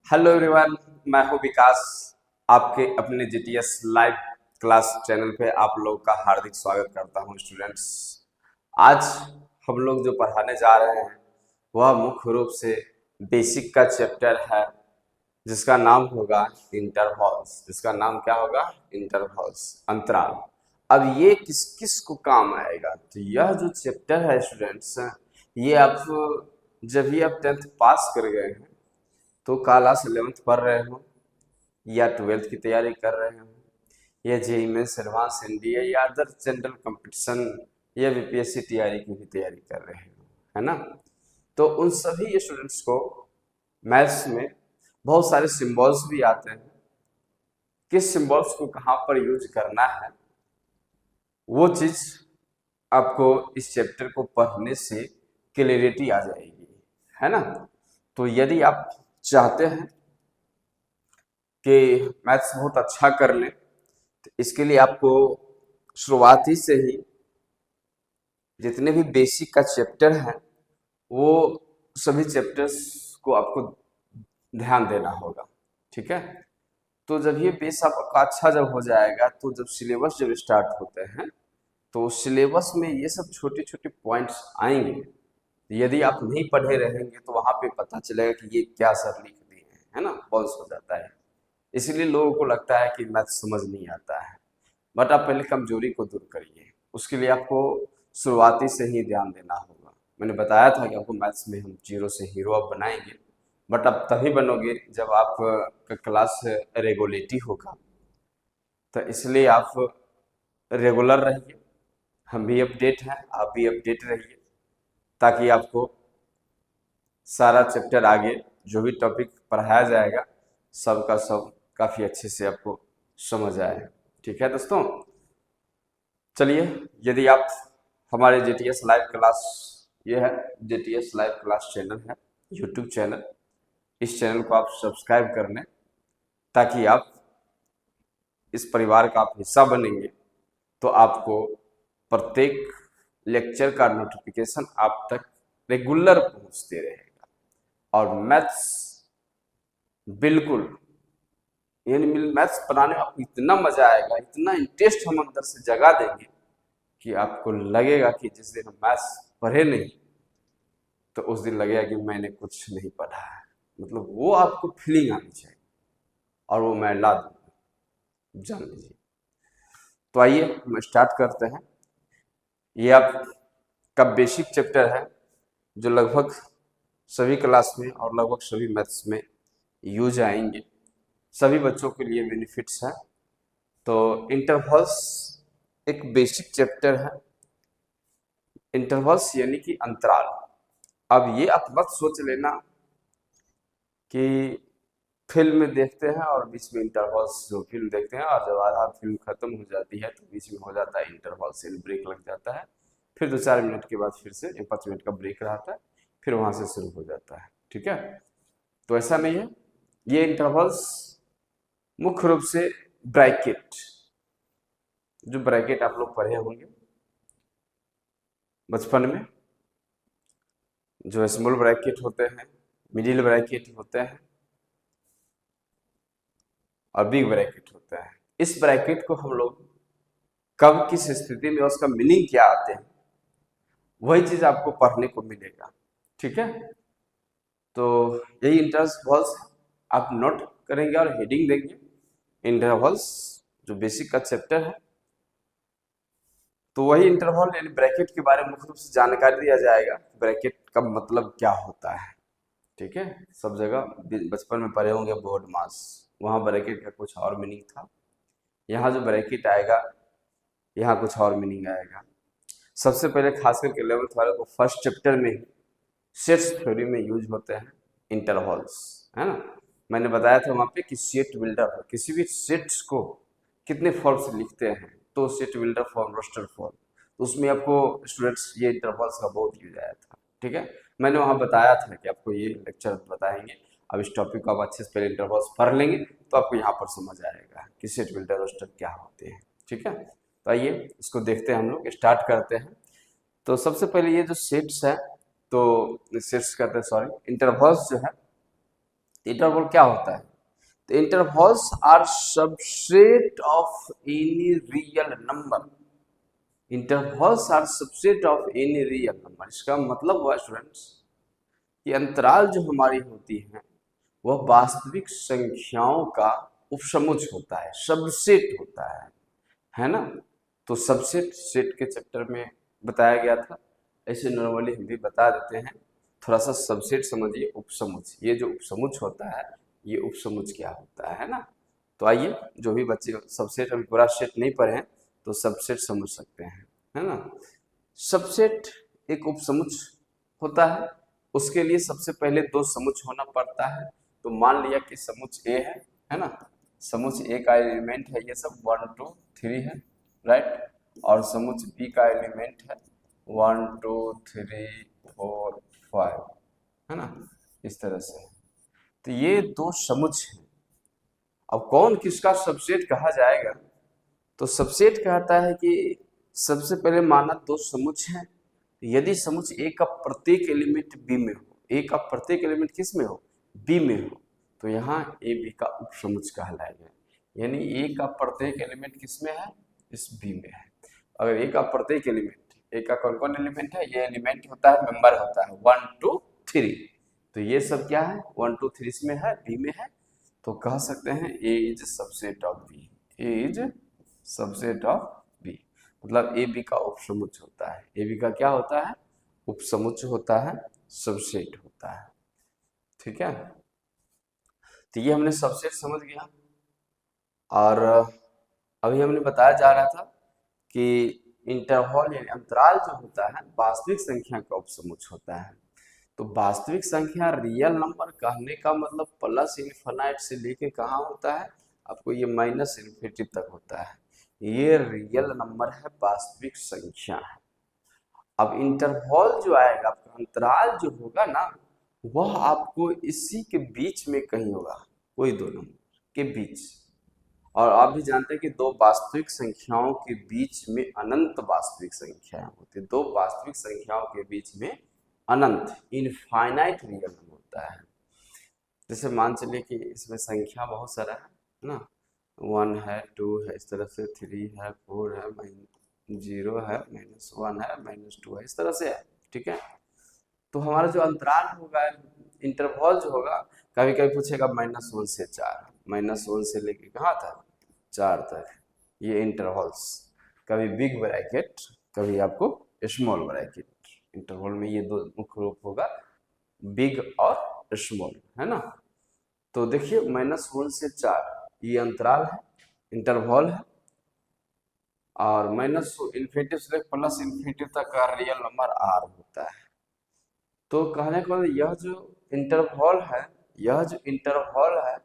Hello everyone, मैं हूं विकास। आपके अपने जीटीएस लाइव क्लास चैनल पे आप लोग का हार्दिक स्वागत करता हूं स्टूडेंट्स। आज हम लोग जो पढ़ाने जा रहे हैं वह मुख्य रूप से बेसिक का चैप्टर है, जिसका नाम होगा इंटरवल्स। जिसका नाम क्या होगा? इंटरवल्स, अंतराल। अब ये किस किस को काम आएगा? तो यह जो चैप्टर है स्टूडेंट्स, ये आप जब भी आप 10th पास कर गए हैं तो क्लास 11th पढ़ रहे हो या 12th की तैयारी कर रहे हो या जेईई मेंस एडवांस एनडीए या अदर जनरल कंपटीशन या बीपीएससी टीआरई की भी तैयारी कर रहे हो, है ना? तो उन सभी स्टूडेंट्स को मैथ्स में बहुत सारे सिंबल्स भी आते हैं। किस सिंबल्स को कहाँ पर यूज करना है वो चीज आपको इस चैप्टर को पढ़ने से क्लियरिटी आ जाएगी, है ना? तो यदि आप चाहते हैं कि मैथ्स बहुत अच्छा कर लें तो इसके लिए आपको शुरुआती से ही जितने भी बेसिक का चैप्टर है वो सभी चैप्टर्स को आपको ध्यान देना होगा, ठीक है? तो जब ये बेस आपका अच्छा जब हो जाएगा तो जब सिलेबस जब स्टार्ट होते हैं तो सिलेबस में ये सब छोटे छोटे पॉइंट्स आएंगे। यदि आप नहीं पढ़े रहेंगे तो वहां पे पता चलेगा कि ये क्या सर लिख दिए हैं, है ना? बॉल्स हो जाता है। इसलिए लोगों को लगता है कि मैथ समझ नहीं आता है। बट आप पहले कमजोरी को दूर करिए, उसके लिए आपको शुरुआती से ही ध्यान देना होगा। मैंने बताया था कि आपको मैथ्स में हम जीरो से हीरो अब बनाएंगे, बट आप तभी बनोगे जब आप का क्लास रेगुलेटी होगा। तो इसलिए आप रेगुलर रहिए, हम भी अपडेट हैं, आप भी अपडेट रहिए, ताकि आपको सारा चैप्टर आगे जो भी टॉपिक पढ़ाया जाएगा सब का सब काफ़ी अच्छे से आपको समझ आए। ठीक है दोस्तों, चलिए। यदि आप हमारे जेटीएस लाइव क्लास, ये है जेटीएस लाइव क्लास चैनल है, यूट्यूब चैनल, इस चैनल को आप सब्सक्राइब कर लें ताकि आप इस परिवार का आप हिस्सा बनेंगे तो आपको प्रत्येक लेक्चर का नोटिफिकेशन आप तक रेगुलर पहुंचते रहेगा। और मैथ्स बिल्कुल, यानी मैथ्स पढ़ाने में आपको इतना मजा आएगा, इतना इंटरेस्ट हम अंदर से जगा देंगे कि आपको लगेगा कि जिस दिन हम मैथ्स पढ़े नहीं तो उस दिन लगेगा कि मैंने कुछ नहीं पढ़ा है। मतलब वो आपको फीलिंग आनी चाहिए और वो मैं ला दूंगा, जान लीजिए। तो आइए हम स्टार्ट करते हैं। ये आपका बेसिक चैप्टर है जो लगभग सभी क्लास में और लगभग सभी मैथ्स में यूज आएंगे, सभी बच्चों के लिए बेनिफिट्स है। तो इंटरवल्स एक बेसिक चैप्टर है। इंटरवल्स यानी कि अंतराल। अब ये आप मत सोच लेना कि फिल्म में देखते हैं और बीच में इंटरवल्स, जो फिल्म देखते हैं और जब आधा फिल्म खत्म हो जाती है तो बीच में हो जाता है इंटरवल्स, ब्रेक लग जाता है, फिर 2-4 मिनट के बाद फिर से 5 मिनट का ब्रेक रहता है, फिर वहां से शुरू हो जाता है, ठीक है? तो ऐसा नहीं है। ये इंटरवल्स मुख्य रूप से ब्रैकेट, जो ब्रैकेट आप लोग पढ़े होंगे बचपन में, जो स्मॉल ब्रैकेट होते हैं, मिडिल ब्रैकेट होते हैं और बिग ब्रैकेट होता है। इस ब्रैकेट को हम लोग कब किस स्थिति में उसका मीनिंग क्या आते हैं वही चीज आपको पढ़ने को मिलेगा, ठीक है? तो यही इंटरवल्स आप नोट करेंगे और हेडिंग देंगे इंटरवल्स, जो बेसिक का चैप्टर है। तो वही इंटरवल यानी ब्रैकेट के बारे में मुख्य रूप से जानकारी दिया जाएगा, ब्रैकेट का मतलब क्या होता है, ठीक है? सब जगह बचपन में पढ़े होंगे बोर्ड मास, वहाँ ब्रैकेट का कुछ और मीनिंग था। यहाँ जो ब्रैकेट आएगा यहाँ कुछ और मीनिंग आएगा। सबसे पहले खास करके 11th वाले को फर्स्ट चैप्टर में ही सेट्स थ्योरी में यूज होते हैं इंटरवल्स, है ना? मैंने बताया था वहाँ पे कि सेट बिल्डर, किसी भी सेट्स को कितने फॉर्म से लिखते हैं तो set builder form, roster form, तो उसमें आपको स्टूडेंट्स ये इंटरवल्स का बहुत यूज आया था, ठीक है? मैंने वहाँ बताया था कि आपको ये लेक्चर बताएंगे। अब इस टॉपिक को आप अच्छे से पहले इंटरवल्स पढ़ लेंगे तो आपको यहाँ पर समझ आएगा कि सेट बिल्डर रोस्टर क्या होते हैं, ठीक है? तो आइए इसको देखते हैं, हम लोग स्टार्ट करते हैं। तो सबसे पहले ये जो सेट्स है, तो सेट्स कहते हैं, सॉरी, इंटरवल्स जो है इंटरवल क्या होता है? तो intervals are subset of any real number. Intervals are subset of any real number. इसका मतलब हुआ स्टूडेंट्स कि अंतराल जो हमारी होती है वह वास्तविक संख्याओं का उपसमुच होता है, सबसेट होता है ना। तो सबसेट सेट के चैप्टर में बताया गया था, ऐसे नॉर्मली हम भी बता देते हैं। थोड़ा सा सबसेट समझिए, उपसमुच। ये जो उपसमुच होता है, ये उपसमुच क्या होता है ना। तो आइए, जो भी बच्चे सबसेट अभी पूरा सेट नहीं पढ़े हैं तो सबसेट समझ सकते हैं, है ना। सबसेट एक उपसमुच होता है। उसके लिए सबसे पहले दो समुच होना पड़ता है। तो मान लिया कि समुच ए है ना। समुच ए का एलिमेंट है ये सब 1 2 3 है, राइट। और समुच बी का एलिमेंट है 1 2 3 4 5, है ना, इस तरह से। तो ये दो समुच हैं। अब कौन किसका सबसेट कहा जाएगा? तो सबसेट कहता है कि सबसे पहले माना दो समुच हैं। यदि समुच ए का प्रत्येक एलिमेंट बी में हो, ए का प्रत्येक एलिमेंट किस में हो? बी में हो, तो यहाँ ए बी का उपसमुच कहलाएगा। यानी ए का प्रत्येक एलिमेंट किस में है? इस बी में है। अगर ए का प्रत्येक एलिमेंट, ए का कौन कौन एलिमेंट है? ये एलिमेंट होता है, मेंबर होता है 1 2 3। तो ये सब क्या है? 1 2 3 इसमें है, बी में है। तो कह सकते हैं A is subset of B. A is subset of B, मतलब ए बी का उपसमुच होता है। ए बी का क्या होता है? उपसमुच होता है, सबसेट होता है। ठीक है, तो ये हमने सबसेट समझ गया। और अभी हमने बताया जा रहा था कि इंटरवल यानी अंतराल जो होता है वास्तविक संख्या का उपसमुच होता है। तो वास्तविक संख्या रियल नंबर कहने का मतलब प्लस इन्फिनाइट से लेके कहाँ होता है? आपको ये माइनस इन्फिनिटी तक होता है। ये रियल नंबर है, वास्तविक संख्या है। अब इंटरवल जो आएगा, आपका अंतराल जो होगा ना, वह आपको इसी के बीच में कहीं होगा, कोई दो नंबर के बीच। और आप भी जानते हैं कि दो वास्तविक संख्याओं के बीच में अनंत वास्तविक संख्याएं होती है। दो वास्तविक संख्याओं के बीच में अनंत, इनफाइनाइट रियल नंबर होता है। जैसे मान चलिए कि इसमें संख्या बहुत सारा है ना, 1 है, 2 है, इस तरह से 3 है, 4 है, 0 है, -1 है, -2 है, इस तरह से है। ठीक है, तो हमारा जो अंतराल होगा, इंटरवल जो होगा, कभी कभी पूछेगा -1 से 4, -1 से लेके कहाँ तक? 4 तक, ये इंटरवल्स। कभी बिग ब्रैकेट, कभी आपको स्मॉल ब्रैकेट। इंटरवल में ये दो मुख्य रूप होगा, बिग और स्मॉल, है ना। तो देखिए -1 से 4 ये अंतराल है, इंटरवल है। और माइनस इन्फिनिटी से प्लस इन्फिनिटी तक का रियल नंबर आर होता है। तो कहने को यह जो इंटरवल है, यह जो इंटरवल है,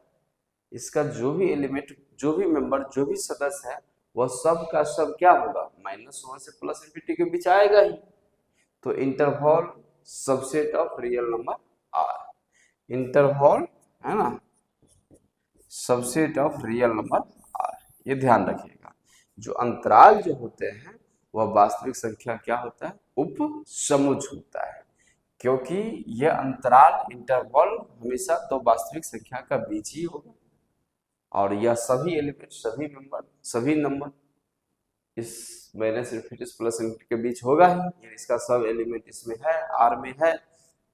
इसका जो भी एलिमेंट, जो भी मेंबर, जो भी सदस्य है, वह सब का सब क्या होगा? -1 से प्लस इन्फिनिटी के बीच आएगा ही। तो interval subset of real number are. Interval, है ना, subset of real number are. ये ध्यान रखिएगा। जो अंतराल जो होते हैं वह वास्तविक संख्या क्या होता है? उपसमुच होता है। क्योंकि यह अंतराल, इंटरवल, हमेशा तो वास्तविक संख्या का बीच ही होगा। और यह सभी एलिमेंट, सभी मेंबर, सभी नंबर इस माइनस इन्फिनिटी प्लस इन्फिनिटी के बीच होगा ही। यानी इसका सब एलिमेंट इसमें है, आर में है,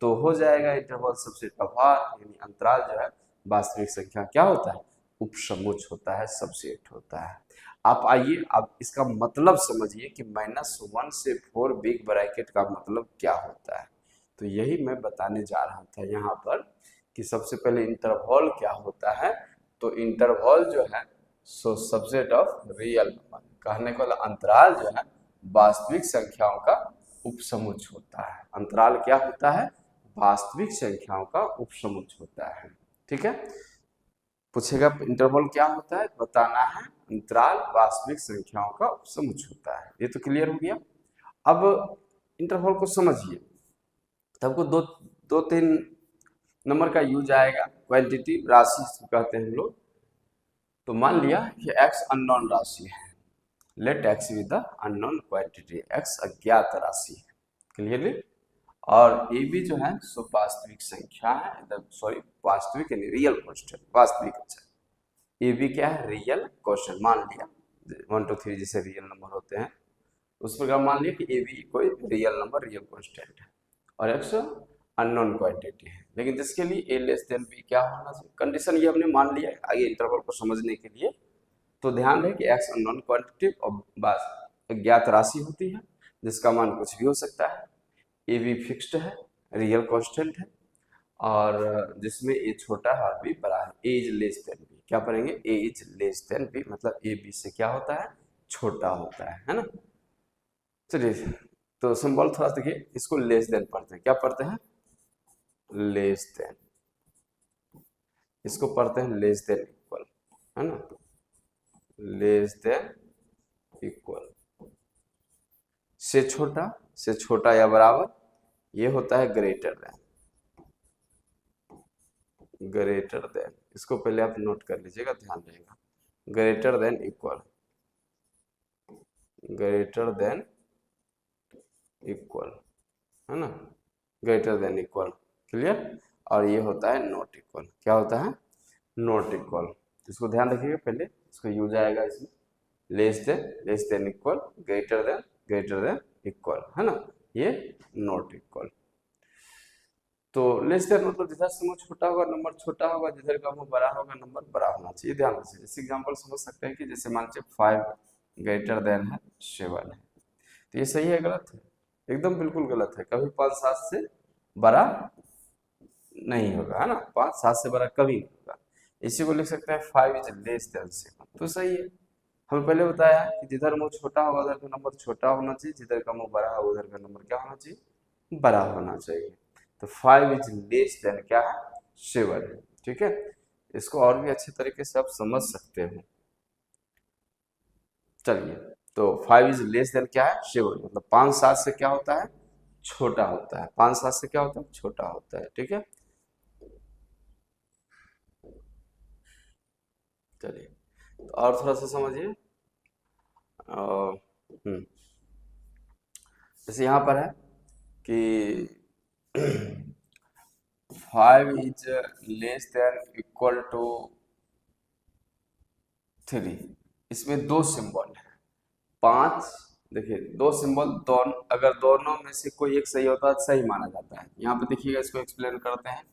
तो हो जाएगा इंटरवल सबसेट ऑफ आर। यानी अंतराल जो है वास्तविक संख्या क्या होता है? उपसमुच होता है, सबसेट होता है। आप आइए, आप इसका मतलब समझिए कि -1 से 4 बिग ब्रैकेट का मतलब क्या होता है। तो यही मैं बताने जा रहा था यहाँ पर कि सबसे पहले इंटरवल क्या होता है। तो इंटरवल जो है सो सबसेट ऑफ रियल नंबर, कहने को अंतराल जो है वास्तविक संख्याओं का उपसमुच होता है। अंतराल क्या होता है? वास्तविक संख्याओं का उपसमुच होता है। ठीक है, पूछेगा इंटरवल क्या होता है, बताना है। अंतराल वास्तविक संख्याओं का उपसमुच होता है। ये तो क्लियर हो गया। अब इंटरवल को समझिए, तब को दो तीन नंबर का यूज आएगा। क्वांटिटी, राशि कहते हैं हम लोग। तो मान लिया कि x अननोन राशि है, let x with the unknown quantity, x अज्ञात राशि है। क्लियरली? और ए बी जो है सो वास्तविक संख्या है, सॉरी वास्तविक नहीं, रियल क्वेश्चन, वास्तविक। अच्छा, ए बी क्या है, रियल क्वेश्चन। मान लिया 1 2 3 जैसे रियल नंबर होते हैं उस प्रकार मान लिया कि ए बी कोई रियल नंबर, रियल कांस्टेंट है और एक्स अननोन क्वांटिटी है, लेकिन जिसके लिए ए लेस देन बी क्या होना चाहिए, कंडीशन ये हमने मान लिया है आगे इंटरवल को समझने के लिए। तो ध्यान रहे कि एक्स अननोन क्वांटिटी और बस ज्ञात राशि होती है जिसका मान कुछ भी हो सकता है, ए बी फिक्स्ड है, रियल कांस्टेंट है और जिसमें ए छोटा है और बी बड़ा है, ए इज लेस देन बी। क्या पढ़ेंगे, ए इज लेस देन बी मतलब ए बी से क्या होता है, छोटा होता है ना। चलिए तो सिंबल थोड़ा सा देखिए, इसको लेस देन पढ़ते हैं, क्या पढ़ते हैं, लेस देन, इसको पढ़ते हैं लेस देन इक्वल, है ना, लेस देन इक्वल, से छोटा या बराबर, ये होता है ग्रेटर देन, ग्रेटर देन, इसको पहले आप नोट कर लीजिएगा, ध्यान रहेगा, greater than equal, greater than equal, है ना, ग्रेटर देन इक्वल, क्लियर। और ये होता है नॉट इक्वल, क्या होता है, नॉट इक्वल। इसको ध्यान रखिएगा, पहले इसको यूज आएगा इसमें, less than equal, greater than equal, है ना, ये नॉट इक्वल। तो लेस देन मतलब जिधर समूह छोटा होगा नंबर छोटा होगा, जिधर का मुंह बड़ा होगा नंबर बड़ा होना चाहिए, ध्यान रखिए। जैसे एग्जांपल समझ सकते हैं कि जैसे मान लीजिए 5 ग्रेटर देन है 7 है, तो ये सही है गलत है, एकदम बिल्कुल गलत है, कभी 5 7 से बड़ा नहीं होगा, है ना, 5 7 से बड़ा कभी नहीं होगा। इसी को लिख सकते हैं 5 इज लेस देन 7, तो सही है। हमें पहले बताया कि जिधर मुंह छोटा होगा उधर का नंबर छोटा होना चाहिए, जिधर का मुंह बड़ा होगा उधर का नंबर क्या होना चाहिए, बड़ा होना चाहिए। तो 5 इज लेस देन क्या है, 7 है, ठीक है। इसको और भी अच्छे तरीके से आप समझ सकते हो। चलिए, तो 5 इज लेस देन क्या है, 7, मतलब 5 7 से क्या होता है, छोटा होता है, 5 7 से क्या होता है, छोटा होता है, ठीक है। चलिए तो और थोड़ा सा समझिए। जैसे यहाँ पर है कि 5 is less than equal to 3, इसमें दो सिंबल है, 5, देखिए दो सिंबल, दोनों अगर दोनों में से कोई एक सही होता है तो सही माना जाता है। यहाँ पे देखिएगा, इसको एक्सप्लेन करते हैं,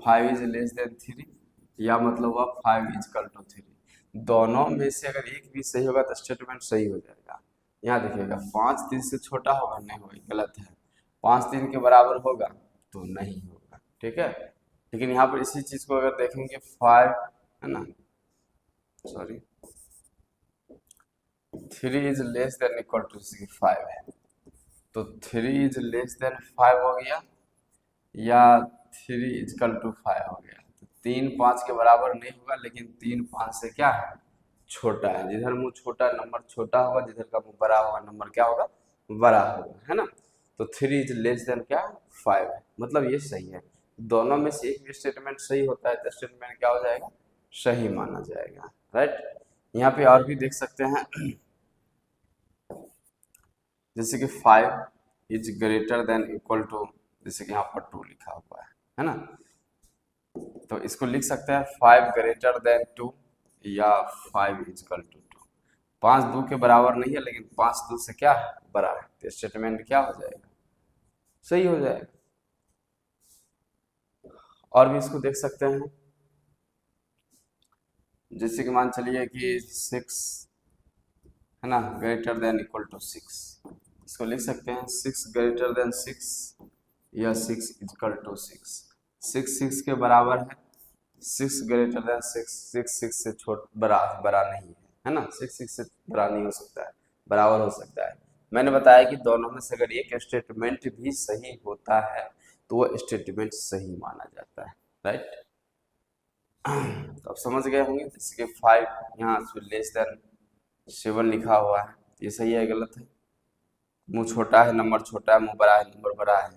5 इज लेस देन 3 या मतलब हुआ 5 इज इक्वल टू 3, दोनों में से अगर एक भी सही होगा तो स्टेटमेंट सही हो जाएगा। यहाँ देखिएगा 5 3 से छोटा होगा, नहीं होगा, गलत है, 5 3 के बराबर होगा तो नहीं होगा, ठीक है। लेकिन यहाँ पर इसी चीज को अगर देखेंगे 5, है ना, sorry 3 is less than equal to 5 है, तो 3 इज लेस देन 5 हो गया या 3 इजकल टू 5 हो गया। तो 3 5 के बराबर नहीं होगा, लेकिन 3 5 से क्या है, छोटा है। जिधर मुंह छोटा नंबर छोटा होगा, जिधर का मुंह बड़ा होगा नंबर क्या होगा, बड़ा होगा, है ना। तो 3 इज लेस देन क्या, 5 है, मतलब ये सही है। दोनों में से एक भी स्टेटमेंट सही होता है तो स्टेटमेंट क्या हो जाएगा, सही माना जाएगा, राइट। यहाँ पे और भी देख सकते हैं, जैसे कि 5 is greater than equal to, जैसे कि यहाँ पर 2 लिखा हुआ है ना, तो इसको लिख सकते हैं 5 ग्रेटर देन 2 या 5 इज इक्वल टू 2। 5 2 के बराबर नहीं है, लेकिन 5 2 से क्या है, बड़ा है, तो स्टेटमेंट क्या हो जाएगा, सही हो जाएगा। और भी इसको देख सकते हैं, जैसे कि मान चलिए कि 6, है ना, ग्रेटर देन इक्वल टू 6, इसको लिख सकते हैं 6 ग्रेटर देन 6 या 6 इक्वल टू 6, 6 6 के बराबर है, 6 ग्रेटर देन 6, 6 6 से छोट बड़ा बड़ा नहीं है ना, 6 6 से बड़ा नहीं हो सकता है, बराबर हो सकता है। मैंने बताया कि दोनों में से अगर एक स्टेटमेंट भी सही होता है तो वो स्टेटमेंट सही माना जाता है, राइट। तो आप समझ गए होंगे, जैसे कि 5 यहाँ लेस देन 7 लिखा हुआ है, ये सही है गलत है, मुंह छोटा है नंबर छोटा है, मुंह बड़ा है नंबर बड़ा है,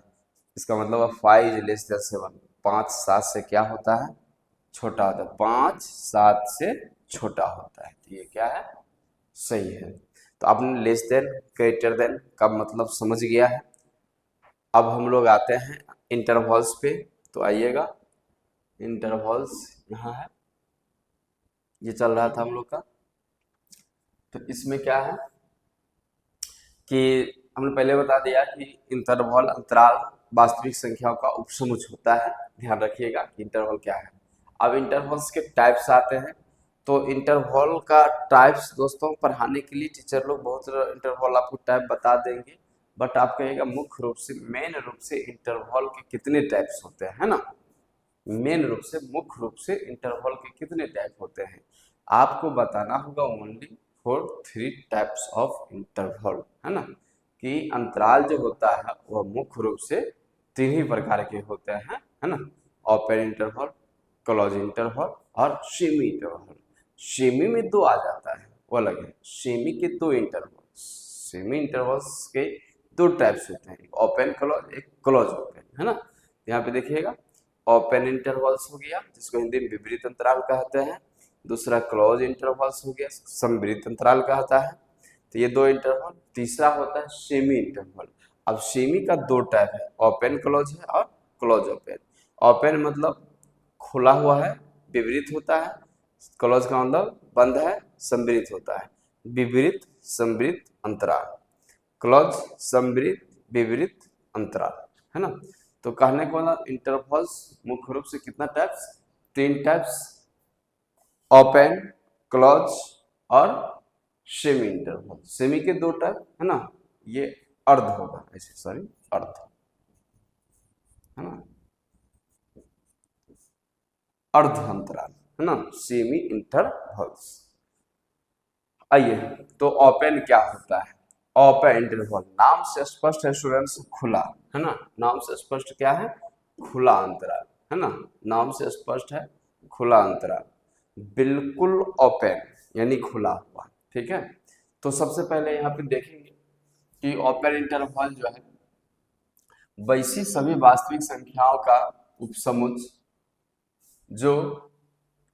इसका मतलब 5 इज लेस देन 7, 5 7 से क्या होता है, छोटा होता है, 5 7 से छोटा होता है, तो ये क्या है, सही है। तो आपने लेस देन ग्रेटर देन का मतलब समझ गया है। अब हम लोग आते हैं इंटरवल्स पे, तो आइएगा, इंटरवल्स यहाँ है, ये चल रहा था हम लोग का। तो इसमें क्या है कि हमने पहले बता दिया कि इंटरवल अंतराल वास्तविक संख्याओं का उपसमुच होता है। ध्यान रखिएगा कि इंटरवल क्या है। अब इंटरवल्स के टाइप्स आते हैं। तो इंटरवल का टाइप्स दोस्तों पढ़ाने के लिए टीचर लोग बहुत इंटरवल आपको टाइप बता देंगे, बट आप कहिएगा मुख्य रूप से मेन रूप से इंटरवल के कितने टाइप्स होते हैं, है ना। मेन रूप से मुख्य रूप से इंटरवल के कितने टाइप होते हैं आपको बताना होगा। Only for 3 types of interval, है ना, कि अंतराल जो होता है वह मुख्य रूप से 3 ही प्रकार के होते हैं, है ना। ओपन इंटरवल, क्लोज इंटरवल और सेमी इंटरवल। सेमी में 2 आ जाता है, वो अलग है। सेमी के 2 इंटरवल, सेमी इंटरवल्स के 2 टाइप्स होते हैं, एक ओपन क्लोज, एक क्लोज ओपन, है ना। यहाँ पे देखिएगा ओपन इंटरवल्स हो गया जिसको हिंदी में विपरीत अंतराल कहते हैं, दूसरा क्लोज इंटरवल्स हो गया समविपरीत अंतराल कहता है। तो ये 2 इंटरवल। तीसरा होता है सेमी इंटरवल। अब सेमी का 2 टाइप है, ओपन क्लोज है और क्लोज ओपन। ओपन मतलब खुला हुआ है, विपरीत होता है। क्लोज का मतलब बंद है, समविपरीत होता है। विपरीत समविपरीत अंतराल, क्लोज समविपरीत विपरीत अंतराल, है ना। तो कहने को मतलब इंटरवल्स मुख्य रूप से कितना टाइप्स, 3 टाइप्स, ओपन, क्लोज और सेमी इंटरवल। सेमी के 2 टाइप, है ना, ये अर्ध होगा ऐसे, सॉरी अर्ध, है ना, अर्ध अंतराल, है ना, सेमी इंटरवल्स। आइए, तो ओपन क्या होता है। ओपन इंटरवल नाम से स्पष्ट है स्टूडेंट्स, खुला, है ना। नाम से स्पष्ट क्या है, खुला अंतराल, है ना। नाम से स्पष्ट है खुला अंतराल, बिल्कुल ओपन यानी खुला हुआ, ठीक है। तो सबसे पहले यहाँ पे देखेंगे कि ओपन इंटरवल जो है वैसी सभी वास्तविक संख्याओं का उपसमुच जो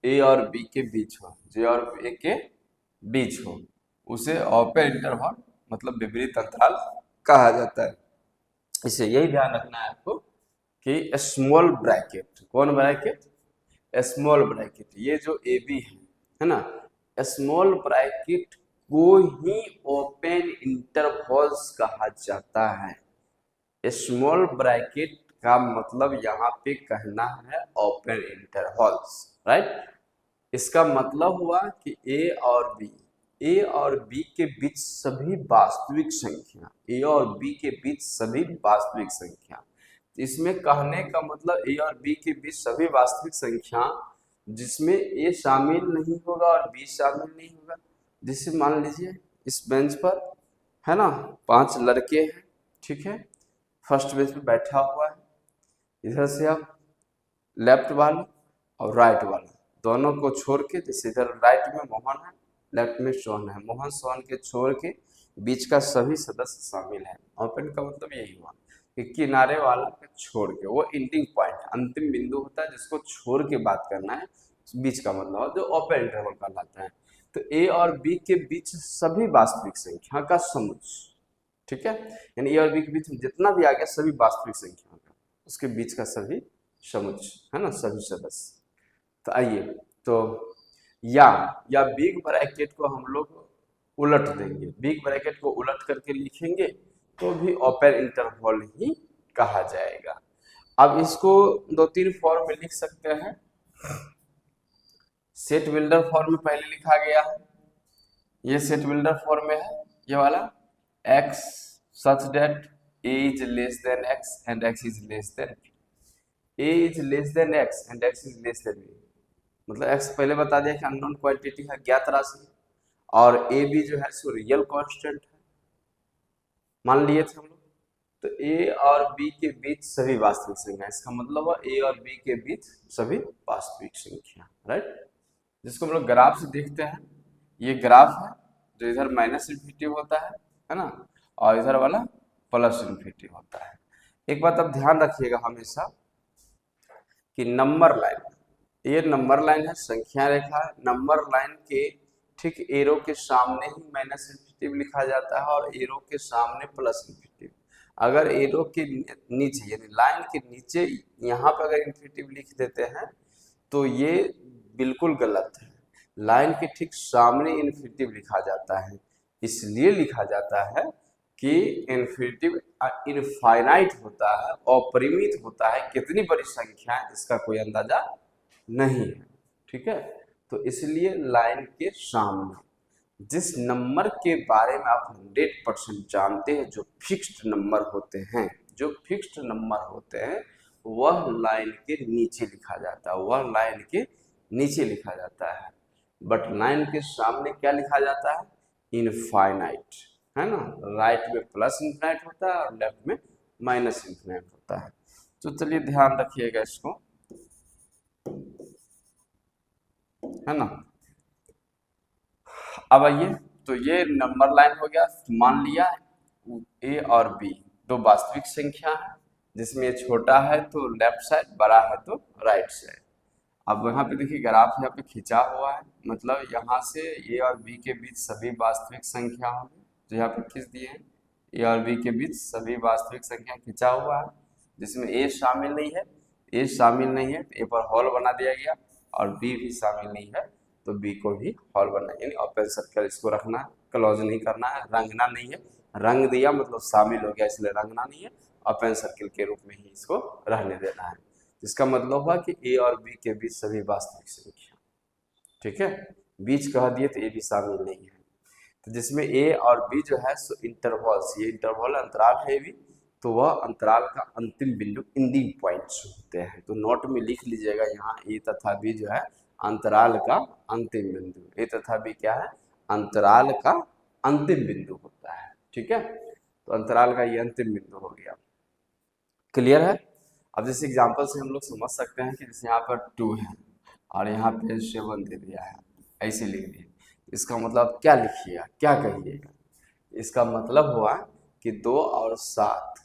ए और बी के बीच हो, जे और ए के बीच हो, उसे ओपन इंटरवल मतलब विपरीत अंतराल कहा जाता है। इसे यही ध्यान रखना है आपको कि स्मॉल ब्रैकेट, कौन ब्रैकेट, स्मॉल ब्रैकेट, ये जो ए बी है ना, स्मॉल ब्रैकेट को ही ओपन इंटरवल्स कहा जाता है। स्मॉल ब्रैकेट का मतलब यहाँ पे कहना है ओपन इंटरवल्स, राइट। इसका मतलब हुआ कि ए और बी के बीच सभी वास्तविक संख्या, ए और बी के बीच सभी वास्तविक संख्या। इसमें कहने का मतलब ए और बी के बीच सभी वास्तविक संख्या जिसमें ए शामिल नहीं होगा और बी शामिल नहीं होगा। जैसे मान लीजिए इस बेंच पर, है ना, 5 लड़के हैं, ठीक है, फर्स्ट बेंच पे बैठा हुआ है। इधर से आप लेफ्ट वाला और राइट वाला दोनों को छोड़ के, जैसे इधर राइट में मोहन है, लेफ्ट में सोहन है, मोहन सोहन के छोड़ के बीच का सभी सदस्य शामिल है। ओपन का मतलब यही हुआ कि किनारे वाला को छोड़ के, वो एंडिंग पॉइंट अंतिम बिंदु होता है जिसको छोड़ के बात करना है, बीच का मतलब है जो ओपन इंटरवल कहलाता है। तो ए और बी के बीच सभी वास्तविक संख्या का समुच्चय, ठीक है, यानी ए और बी के बीच में जितना भी आ गया सभी वास्तविक संख्या का, उसके बीच का सभी समुच्चय, है ना, सभी सदस्य। तो आइए, तो या बिग ब्रैकेट को हम लोग उलट देंगे, बिग ब्रैकेट को उलट करके लिखेंगे तो भी ओपन इंटरवल ही कहा जाएगा। अब इसको 2-3 फॉर्म में लिख सकते हैं। सेट बिल्डर फॉर्म में पहले लिखा गया है, ये सेट बिल्डर फॉर्म में है, ये वाला x such that a is less than x and x is less than b, a is less than x and x is less than b, मतलब x पहले बता दिया कि अननोन क्वांटिटी है, ज्ञात राशि, और ए बी जो है सो रियल कांस्टेंट है, मान लिए थे हम लोग। तो ए और बी के बीच सभी वास्तविक संख्या, इसका मतलब हुआ ए और बी के बीच सभी वास्तविक संख्या, राइट, जिसको हम लोग ग्राफ से देखते हैं। ये ग्राफ है जो इधर माइनस इन्फिनिटी होता है ना, और इधर वाला प्लस इन्फिनिटी होता है। एक बात अब ध्यान रखिएगा हमेशा कि नंबर लाइन, ये नंबर लाइन है, संख्या रेखा है, नंबर लाइन के ठीक एरो के सामने ही माइनस इन्फिनिटी लिखा जाता है और एरो के सामने प्लस इन्फिनिटी। अगर एरो के नीचे यानी लाइन के नीचे यहाँ पर अगर इन्फिनिटिव लिख देते हैं तो ये बिल्कुल गलत है। लाइन के ठीक सामने इन्फिनिटिव लिखा जाता है, इसलिए लिखा जाता है कि इन्फिनिटिव इनफाइनाइट होता है, अपरिमित होता है, कितनी बड़ी संख्या है इसका कोई अंदाजा नहीं है। ठीक है, तो इसलिए लाइन के सामने जिस नंबर के बारे में आप 100% जानते हैं, जो फिक्स्ड नंबर होते हैं, जो फिक्स्ड नंबर होते हैं वह लाइन के नीचे लिखा जाता है, वह लाइन के नीचे लिखा जाता है। बट लाइन के सामने क्या लिखा जाता है? इनफाइनाइट, है ना। राइट में प्लस इनफाइनाइट होता है और लेफ्ट में माइनस इनफाइनाइट होता है। तो चलिए ध्यान रखिएगा इसको, है ना। अब आइए, तो ये नंबर लाइन हो गया। मान लिया ए और बी दो वास्तविक संख्या है, जिसमें ये छोटा है तो लेफ्ट साइड, बड़ा है तो राइट साइड। अब यहाँ पे देखिए ग्राफ यहाँ पे खिंचा हुआ है, मतलब यहाँ से ए और बी के बीच सभी वास्तविक संख्या होंगी, जो यहाँ पे खींच दिए हैं। ए और बी के बीच सभी वास्तविक संख्या खिंचा हुआ है, जिसमें ए शामिल नहीं है। ए शामिल नहीं है तो ए पर हॉल बना दिया गया, और बी भी शामिल नहीं है तो बी को भी हॉल बनना, यानी ओपन सर्कल इसको रखना है, क्लोज नहीं करना है, रंगना नहीं है। रंग दिया मतलब शामिल हो गया, इसलिए रंगना नहीं है, ओपन सर्कल के रूप में ही इसको रहने देना है। इसका मतलब हुआ कि ए और बी के बीच सभी वास्तविक संख्या। ठीक है, बीच कह दिए तो ए भी शामिल नहीं है। तो जिसमें ए और बी जो है सो इंटरवल्स, ये इंटरवल अंतराल है भी, तो वह अंतराल का अंतिम बिंदु एंडिंग पॉइंट्स होते हैं। तो नोट में लिख लीजिएगा, यहाँ ए तथा बी जो है अंतराल का अंतिम बिंदु। ए तथा बी क्या है? अंतराल का अंतिम बिंदु होता है। ठीक है, तो अंतराल का ये अंतिम बिंदु हो गया। क्लियर है? अब जैसे एग्जांपल से हम लोग समझ सकते हैं कि जैसे यहाँ पर 2 है और यहाँ पे 7 दे दिया है, ऐसे लिख दिए। इसका मतलब क्या लिखिएगा, क्या कहिएगा? इसका मतलब हुआ कि 2 और 7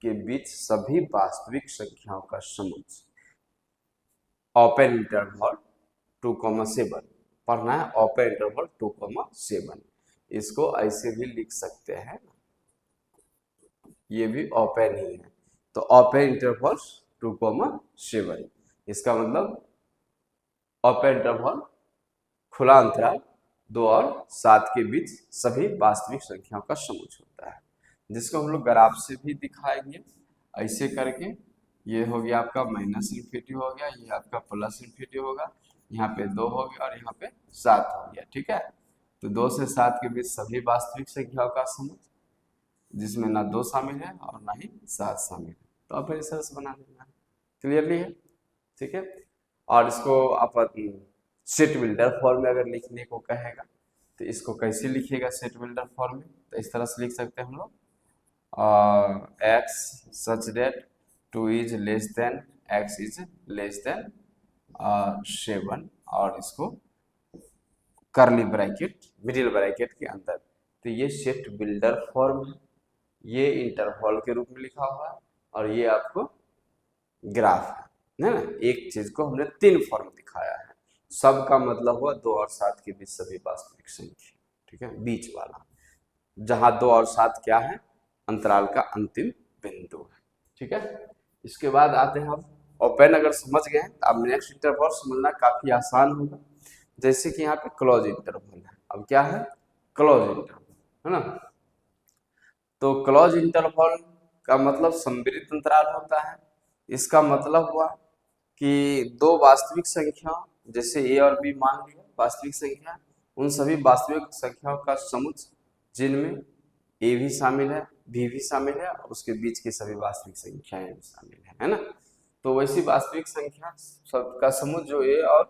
के बीच सभी वास्तविक संख्याओं का समुच्चय, ओपन इंटरवल 2,7 पढ़ना है, ओपन इंटरवल 2,7। इसको ऐसे भी लिख सकते हैं, ये भी ओपन ही है, तो ओपन इंटरवल 2,7। इसका मतलब ओपन इंटरवल खुला अंतराल 2 और 7 के बीच सभी वास्तविक संख्याओं का समुच्चय होता है, जिसको हम लोग ग्राफ से भी दिखाएंगे ऐसे करके। ये हो गया आपका माइनस इन्फिनिटी हो गया, ये आपका प्लस इन्फिनिटी होगा, यहाँ पे 2 हो गया और यहाँ पे 7 हो गया। ठीक है, तो 2 से 7 के बीच सभी वास्तविक संख्याओं का समुच्चय, जिसमें ना 2 शामिल है और ना ही 7 शामिल है। तो आप इस तरह से बना देना है। क्लियरली है? ठीक है, और इसको आप सेट बिल्डर फॉर्म में अगर लिखने को कहेगा तो इसको कैसे लिखिएगा सेट बिल्डर फॉर्म में? तो इस तरह से लिख सकते हैं हम लोग, x such that 2 is less than x is less then 7, और इसको करली ब्रैकेट मिडिल ब्रैकेट के अंदर। तो ये सेट बिल्डर फॉर्म है, ये इंटरवल के रूप में लिखा हुआ है, और ये आपको ग्राफ है ना। एक चीज को हमने 3 फॉर्म दिखाया है, सब का मतलब हुआ 2 और 7 के बीच सभी वास्तविक संख्या। ठीक है, बीच वाला जहां 2 और 7 क्या है? अंतराल का अंतिम बिंदु है। ठीक है, इसके बाद आते हैं हम ओपन। अगर समझ गए तो अब नेक्स्ट इंटरवल समझना काफी आसान होगा। जैसे कि यहाँ पे क्लोज इंटरवल है, अब क्या है? क्लोज इंटरवल, है ना। तो क्लोज इंटरवल का मतलब संवृत अंतराल होता है। इसका मतलब हुआ कि 2 वास्तविक संख्या, जैसे ए और बी मान लिया वास्तविक संख्या, उन सभी वास्तविक संख्याओं का समुच्चय जिनमें ए भी शामिल है, बी भी शामिल है, और उसके बीच की सभी वास्तविक संख्याएं भी शामिल है ना। तो वैसी वास्तविक संख्या सबका समुच्चय जो ए और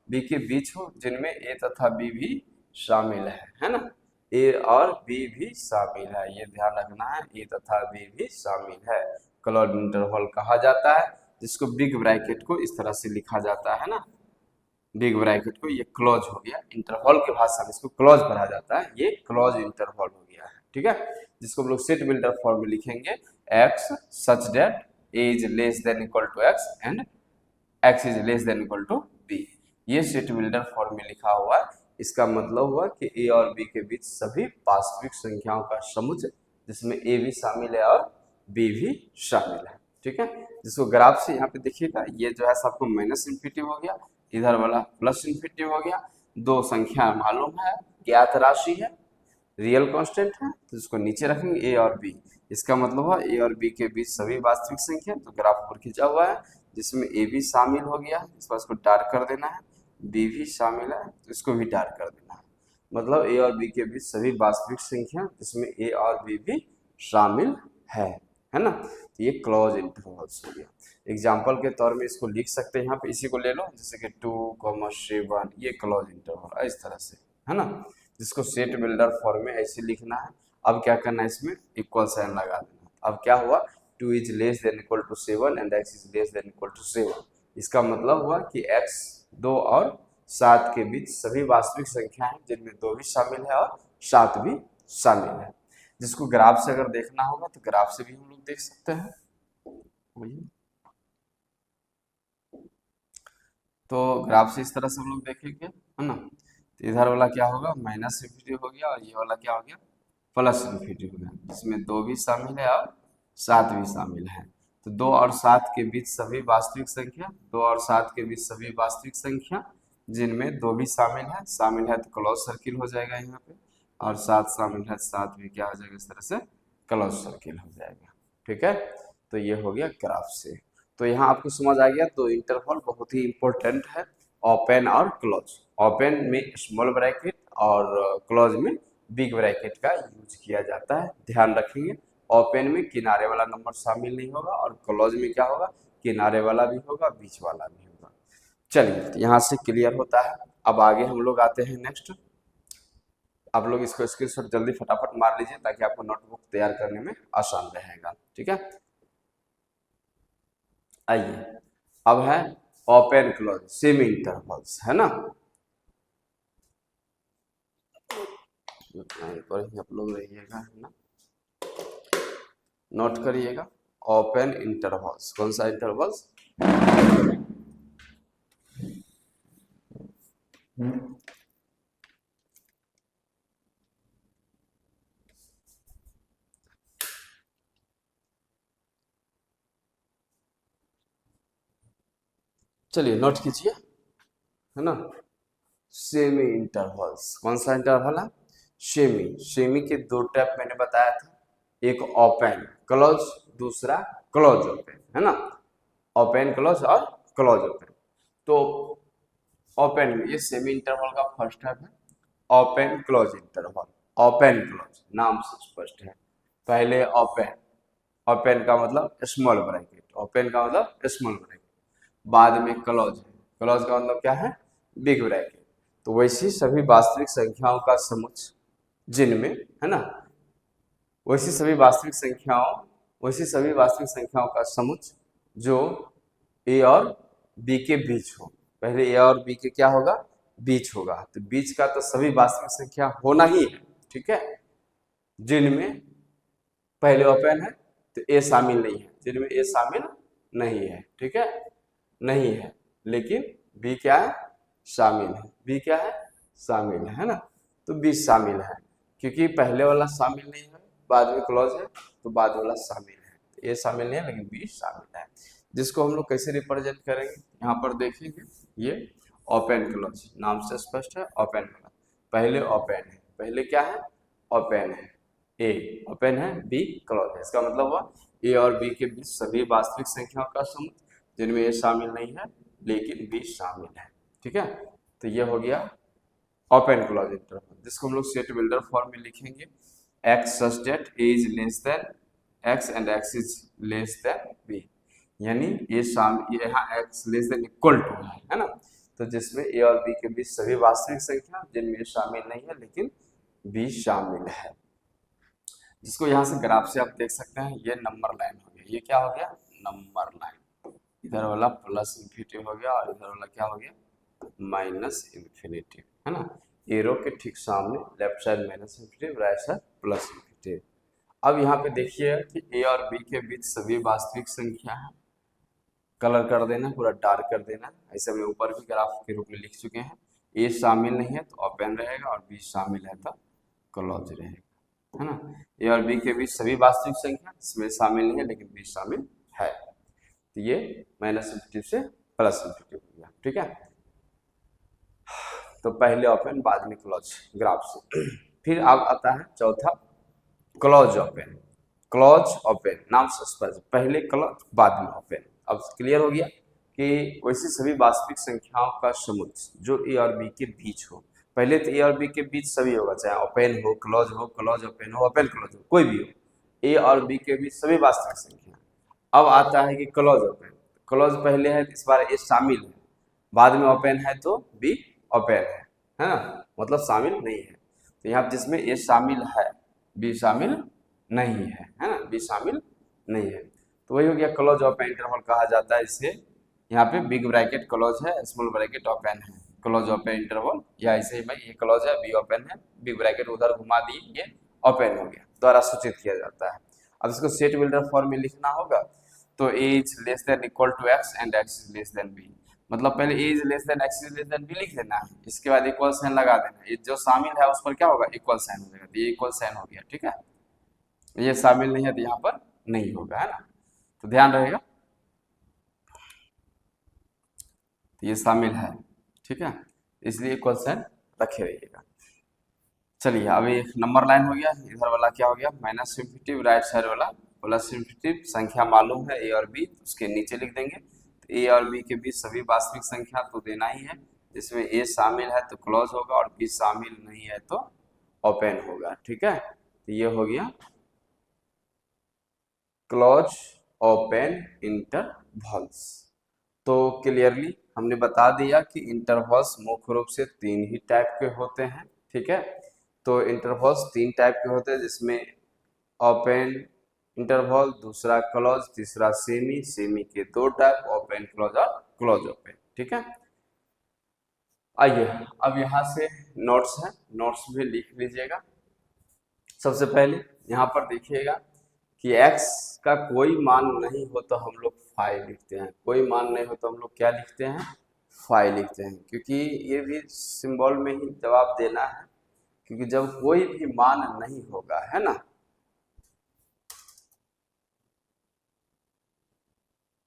बी के बीच हो, जिनमें ए तथा बी भी शामिल है ना। ए और बी भी शामिल है, ये ध्यान रखना है, ए तथा बी भी शामिल है, क्लोज इंटरवल कहा जाता है। जिसको बिग ब्रैकेट को इस तरह से लिखा जाता है ना, बिग ब्रैकेट को, ये क्लोज हो गया। इंटरवल की भाषा में इसको क्लोज पढ़ा जाता है, ये क्लोज इंटरवल हो गया है। ठीक है, जिसको हम लोग सेट बिल्डर फॉर्म में लिखेंगे, x such that a is less than equal to x and x is less than equal to b. ये सेट बिल्डर फॉर्म में लिखा हुआ है। इसका मतलब हुआ कि ए और बी के बीच सभी वास्तविक संख्याओं का समुच्चय, जिसमें ए भी शामिल है और बी भी शामिल है। ठीक है, जिसको ग्राफ से यहाँ पे देखिएगा, ये जो है सबको माइनस इन्फिनिटी हो गया, इधर वाला प्लस इन्फिनिटी हो गया। दो संख्या मालूम है, ज्ञात राशि है, रियल कांस्टेंट है, तो इसको नीचे रखेंगे ए और बी। इसका मतलब हुआ ए और बी के बीच सभी वास्तविक संख्या, तो ग्राफ पर खींचा हुआ है जिसमें ए भी शामिल हो गया, इस बार इसको डार्क कर देना है, बी भी शामिल है तो इसको भी डार्क कर देना है। मतलब ए और बी के बीच सभी वास्तविक संख्या जिसमें ए और बी भी शामिल है ना। तो ये क्लोज इंटरवल्स हो गया। एग्जाम्पल के तौर में इसको लिख सकते हैं, यहाँ पे इसी को ले लो, जैसे कि 2,7 ये क्लोज इंटरवल है, इस तरह से, है ना, जिसको सेट बिल्डर फॉर्म में ऐसे लिखना है। अब क्या करना है, इसमें इक्वल साइन लगा देना। अब क्या हुआ, 2 is less than equal to 7 and x is less than equal to 7। इसका मतलब हुआ कि x 2 और 7 के बीच सभी वास्तविक संख्या हैं जिनमें 2 भी शामिल है और 7 भी शामिल है। जिसको ग्राफ से अगर देखना होगा तो ग्राफ से भी हम लोग देख सकते हैं। तो ग्राफ से इस तरह से हम लोग देखेंगे, है ना। तो इधर वाला क्या होगा, माइनस इन्फिनिटी हो गया, और ये वाला क्या हो गया, प्लस इन्फिनिटी हो गया, जिसमें 2 भी शामिल है और 7 भी शामिल है। तो 2 और 7 के बीच सभी वास्तविक संख्या, 2 और 7 के बीच सभी वास्तविक संख्या जिनमें 2 भी शामिल है तो क्लोज सर्किल हो जाएगा यहाँ पे, और 7 शामिल है, 7 भी क्या हो जाएगा, इस तरह से क्लोज सर्किल हो जाएगा। ठीक है, तो ये हो गया ग्राफ से। तो यहाँ आपको समझ आ गया। तो इंटरवल बहुत ही इंपॉर्टेंट है, ओपन और क्लोज। ओपन में स्मॉल ब्रैकेट और क्लोज में बिग ब्रैकेट का यूज किया जाता है, ध्यान रखेंगे। ओपन में किनारे वाला नंबर शामिल नहीं होगा, और क्लोज में क्या होगा, किनारे वाला भी होगा, बीच वाला भी होगा। चलिए, तो यहाँ से क्लियर होता है। अब आगे हम लोग आते हैं नेक्स्ट। आप लोग इसको स्क्रीनशॉट जल्दी फटाफट मार लीजिए ताकि आपको नोटबुक तैयार करने में आसान रहेगा। ठीक है, आइए, अब है ओपन क्लोज सेमी इंटरवल्स, है ना। पर ही आप लोग रहिएगा, है ना, नोट करिएगा। ओपन इंटरवल्स, कौन सा इंटरवल्स, चलिए नोट कीजिए, है ना। सेमी इंटरवल्स, कौन सा इंटरवल है, सेमी। सेमी के दो टाइप मैंने बताया था, एक ओपन क्लोज, दूसरा क्लोज ओपन, है ना। ओपन क्लोज और क्लोज ओपन। तो ओपन में ये सेमी इंटरवल का फर्स्ट टाइप है, open close interval. Open close नाम से स्पष्ट है, पहले ओपन, ओपन का मतलब स्मॉल ब्रैकेट, ओपन का मतलब स्मॉल ब्रैकेट, बाद में क्लोज है, क्लोज का मतलब क्या है, बिग ब्रैकेट। तो वैसी सभी वास्तविक संख्याओं का समुच्चय जिनमें, है ना, वैसी सभी वास्तविक संख्याओं, वैसी सभी वास्तविक संख्याओं का समुच्चय जो ए और बी के बीच हो। पहले ए और बी के क्या होगा, बीच होगा। तो बीच का तो सभी वास्तविक संख्या होना ही है, ठीक है, जिनमें पहले ओपन है तो ए शामिल नहीं है, जिनमें ए शामिल नहीं है, ठीक है, नहीं है, लेकिन बी क्या है, शामिल है, बी क्या है, शामिल है ना। तो बी शामिल है, क्योंकि पहले वाला शामिल नहीं है, बाद में क्लोज है, तो बाद वाला शामिल है। ए शामिल नहीं है लेकिन बी शामिल है, जिसको हम लोग कैसे रिप्रेजेंट करेंगे, यहाँ पर देखेंगे, ये ओपन क्लोज नाम से स्पष्ट है, ओपन क्लोज। पहले ओपन है, पहले क्या है, ओपन है, ए ओपन है, बी क्लोज है। इसका मतलब हुआ ए और बी के बीच सभी वास्तविक संख्याओं का समुच्चय जिनमें ए शामिल नहीं है लेकिन बी शामिल है। ठीक है, तो ये हो गया ओपन क्लोज इंटरवल, जिसको हम लोग सेट बिल्डर फॉर्म में लिखेंगे, x such that a is less than x and x is less than b, यानी ये यहाँ x less than equal to है ना। तो जिसमें ए और बी के बीच सभी वास्तविक संख्या जिनमें शामिल नहीं है लेकिन बी शामिल है, जिसको यहाँ से ग्राफ से आप देख सकते हैं। ये नंबर लाइन हो गया, ये क्या हो गया, नंबर लाइन। इधर वाला प्लस इन्फिनिटी हो गया और इधर वाला क्या हो गया, माइनस इन्फिनिटी, है ना। एरो के ठीक सामने left side minus infinity, right side plus infinity. अब यहाँ पे देखिए कि ए और बी के बीच सभी वास्तविक संख्या है, कलर कर देना, पूरा डार्क कर देना, ऐसे हम ऊपर भी ग्राफ के रूप में लिख चुके हैं। ए शामिल नहीं है तो ओपन रहेगा और बी शामिल है तो क्लोज रहेगा। है ना। ए और बी के बीच सभी वास्तविक संख्या, इसमें शामिल नहीं है लेकिन बी शामिल है। तो ये माइनस इन्फिनिटी से प्लस इन्फिनिटी हो गया, ठीक है। तो पहले ओपन बाद में क्लोज ग्राफ से। फिर अब आता है चौथा क्लोज ओपन। क्लोज ओपन नाम से स्पष्ट, पहले क्लोज बाद में ओपन। अब क्लियर हो गया कि वैसी सभी वास्तविक संख्याओं का समुच्चय जो ए और बी के बीच हो। पहले तो ए और बी के बीच सभी होगा, चाहे ओपन हो, क्लोज ओपन हो, ओपन क्लोज हो, कोई भी हो, ए और बी के बीच सभी वास्तविक संख्या। अब आता है कि क्लोज ओपन। क्लोज पहले है, इस बार ए शामिल है, बाद में ओपन है तो बी ओपन है ना, मतलब शामिल नहीं है। तो यहाँ जिसमें ए शामिल है बी शामिल नहीं है ना, बी शामिल नहीं है। तो वही हो गया क्लोज ओपन इंटरवल कहा जाता है इसे। यहाँ पे बिग ब्रैकेट क्लोज है, स्मॉल ब्रैकेट ओपन है, क्लोज ओपन इंटरवल। या ऐसे ही भाई ये क्लोज है, बी ओपन है, बिग ब्रैकेट उधर घुमा दी, ये ओपन हो गया, द्वारा सूचित किया जाता है। अब इसको सेट बिल्डर फॉर्म में लिखना होगा। तो A is less than equal to x and x is less than B. मतलब पहले A is less than x is less than B लिख देना है, इसके बाद इक्वल साइन लगा देना है। ये जो शामिल है उस पर क्या होगा, इक्वल साइन हो जाएगा। तो ये इक्वल साइन हो गया, ठीक है। ये शामिल नहीं है तो यहाँ पर नहीं होगा, है ना, तो ध्यान रहेगा। तो ये शामिल है, ठीक है, इसलिए इक्वल साइन रखे रहिएगा। चलिए अब एक नंबर लाइन हो गया, इधर वाला क्या हो गया माइनस इन्फिनिटी, राइट साइड वाला प्लस इन्फिनिटी। संख्या मालूम है ए और बी, उसके नीचे लिख देंगे। तो ए और बी के बीच सभी वास्तविक संख्या तो देना ही है, जिसमें ए शामिल है तो क्लोज होगा और बी शामिल नहीं है तो ओपन होगा, ठीक है। तो ये हो गया क्लोज ओपन इंटरवल्स। तो क्लियरली हमने बता दिया कि इंटरवल्स मुख्य रूप से तीन ही टाइप के होते हैं, ठीक है। तो इंटरवल्स तीन टाइप के होते हैं, जिसमें ओपन इंटरवल, दूसरा क्लोज, तीसरा सेमी। सेमी के दो टाइप, ओपन क्लोज और क्लोज ओपन, ठीक है। आइए अब यहाँ से नोट्स है, नोट्स भी लिख लीजिएगा। सबसे पहले यहाँ पर देखिएगा कि x का कोई मान नहीं हो तो हम लोग फाइ लिखते हैं, कोई मान नहीं हो तो हम लोग क्या लिखते हैं, फाइ लिखते हैं, क्योंकि ये भी सिंबल में ही जवाब देना है। क्योंकि जब कोई भी मान नहीं होगा, है ना,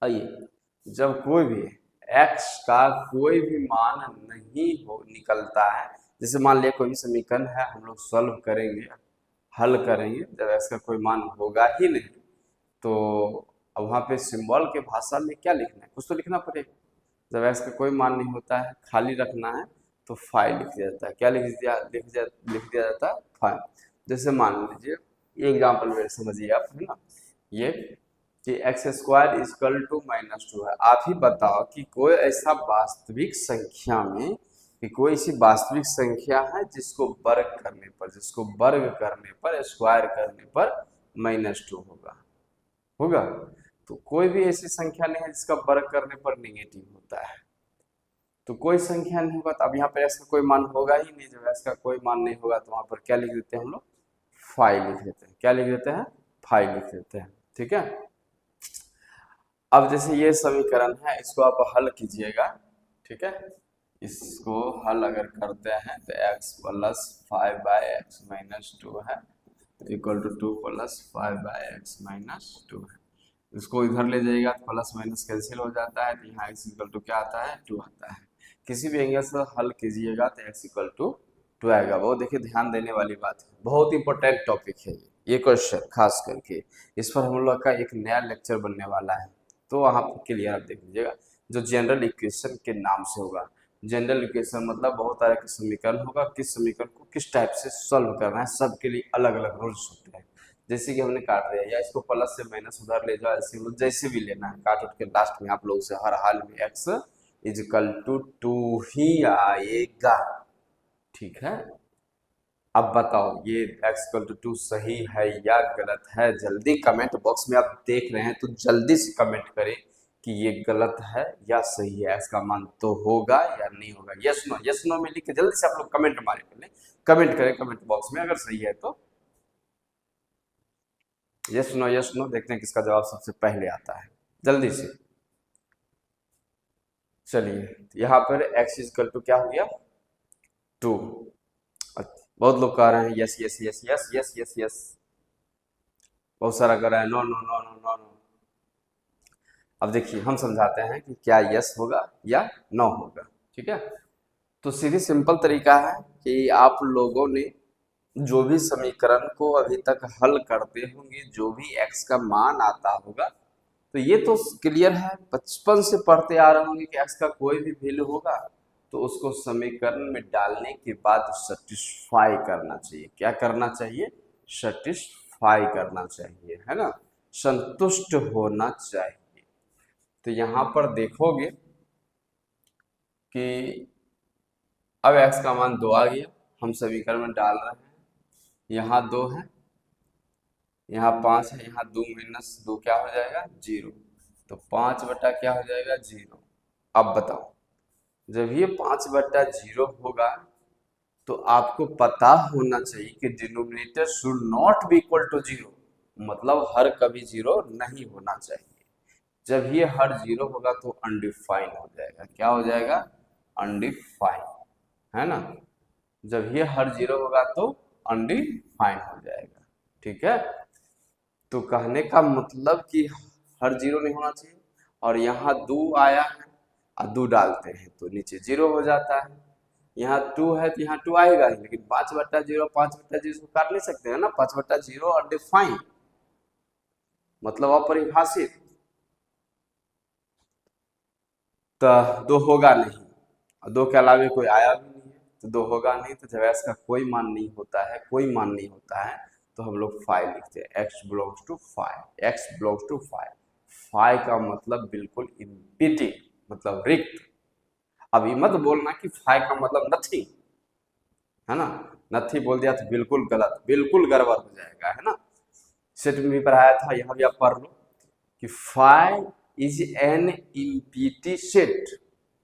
आइए जब कोई भी x का कोई भी मान नहीं हो निकलता है, जैसे मान लिया कोई भी समीकरण है, हम लोग सॉल्व करेंगे, हल करेंगे, जब x का कोई मान होगा ही नहीं तो अब वहाँ पे सिंबल के भाषा में क्या लिखना है, कुछ तो लिखना पड़ेगा। जब एक्स का कोई मान नहीं होता है, खाली रखना है, तो फाइ लिख दिया जाता है। क्या लिख दिया जाता है, फाइ। जैसे मान लीजिए ये एग्जाम्पल मेरे समझिए आप, है ना, ये कि एक्स स्क्वायर इजकल टू -2 है। आप ही बताओ कि कोई ऐसा वास्तविक संख्या में, कि कोई ऐसी वास्तविक संख्या है जिसको वर्ग करने पर, स्क्वायर करने पर -2 होगा। तो कोई भी ऐसी संख्या नहीं है जिसका वर्ग करने पर नेगेटिव होता है। तो कोई संख्या नहीं होगा, तो अब यहाँ पर एक्स का कोई मान होगा ही नहीं। जब एक्स का कोई मान नहीं होगा तो वहां पर क्या लिख देते हैं हम लोग, फाइ लिख देते हैं। क्या लिख देते हैं, फाइ लिख देते हैं, ठीक है। अब जैसे ये समीकरण है, इसको आप हल कीजिएगा, ठीक है। इसको हल अगर करते हैं तो x प्लस 5/x-2 है इक्वल टू 2 प्लस 5/x-2 है। इसको इधर ले जाइएगा तो प्लस माइनस कैंसिल हो जाता है, तो यहाँ x इक्वल टू क्या आता है, 2 आता है। किसी भी एंगल से हल कीजिएगा तो x इक्वल टू 2 आएगा। वो देखिए ध्यान देने वाली बात है, बहुत इंपॉर्टेंट टॉपिक है ये क्वेश्चन खास करके। इस पर हम लोग का एक नया लेक्चर बनने वाला है, तो वहाँ पर क्लियर आप देख लीजिएगा। जो जनरल इक्वेशन के नाम से होगा, जनरल इक्वेशन मतलब बहुत तरह के समीकरण होगा, किस समीकरण को किस टाइप से सॉल्व करना है, सबके लिए अलग अलग रूल्स होते हैं। जैसे कि हमने काट दिया, या इसको प्लस से माइनस उधर ले जाओ, ऐसे मतलब जैसे भी लेना है, काट उठ के लास्ट में आप लोग से हर हाल में x इजकल टू 2 ही आएगा, ठीक है। अब बताओ ये x इक्वल टू 2 सही है या गलत है, जल्दी कमेंट बॉक्स में आप देख रहे हैं तो जल्दी से कमेंट करें कि ये गलत है या सही है, x का मान तो होगा या नहीं होगा। यस नो में लिख के जल्दी से आप लोग कमेंट मारे, पहले कमेंट करें कमेंट बॉक्स में, अगर सही है तो यस नो, देखते हैं किसका जवाब सबसे पहले आता है, जल्दी से। चलिए यहाँ पर x इक्वल टू क्या हो गया, 2। बहुत लोग कह रहे हैं yes yes yes yes yes yes yes, बहुत सारा कर रहे हैं no no no no no no. अब देखिए हम समझाते हैं कि क्या यस होगा या नो होगा, ठीक है। तो सीधी सिंपल तरीका है कि आप लोगों ने जो भी समीकरण को अभी तक हल करते होंगे, जो भी एक्स का मान आता होगा, तो ये तो क्लियर है, बचपन से पढ़ते आ रहे होंगे कि एक्स का कोई भी वैल्यू होगा तो उसको समीकरण में डालने के बाद सेटिस्फाई करना चाहिए। क्या करना चाहिए? सेटिस्फाई करना चाहिए, है ना, संतुष्ट होना चाहिए। तो यहाँ पर देखोगे कि अब एक्स का मान 2 आ गया, हम समीकरण में डाल रहे हैं, यहाँ 2 है, यहाँ 5 है, यहाँ 2 माइनस 2 क्या हो जाएगा? 0। तो 5 बटा क्या हो जाएगा? 0। अब बताओ, जब ये 5/0 होगा तो आपको पता होना चाहिए कि denominator should not be equal to 0, मतलब हर कभी 0 नहीं होना चाहिए। जब ये हर 0 होगा तो अनडिफाइन हो जाएगा। क्या हो जाएगा? अनडिफाइन, है ना। जब ये हर 0 होगा तो अनडिफाइन हो जाएगा, ठीक है। तो कहने का मतलब कि हर 0 नहीं होना चाहिए, और यहाँ 2 आया है और 2 डालते हैं तो नीचे 0 हो जाता है। यहाँ 2 है तो यहाँ 2 आएगा ही, लेकिन 5/0 5/0 को काट नहीं सकते हैं ना, 5/0 अनडिफाइन मतलब अपरिभाषित, तो 2 होगा नहीं, और 2 के अलावे कोई आया भी नहीं है तो 2 होगा नहीं। तो जब इसका कोई मान नहीं होता है, कोई मान नहीं होता है, तो हम लोग फाइव लिखते हैं, x belongs to five, x belongs to five. Five का मतलब बिल्कुल इम्पिटी, मतलब रिक्त। अब ये मत बोलना कि फाइव का मतलब नथिंग, है ना, नथी बोल दिया तो बिल्कुल गलत, बिल्कुल गड़बड़ हो जाएगा, है ना। सेट में भी पढ़ाया था, यहाँ भी आप पढ़ लो कि five is an empty set,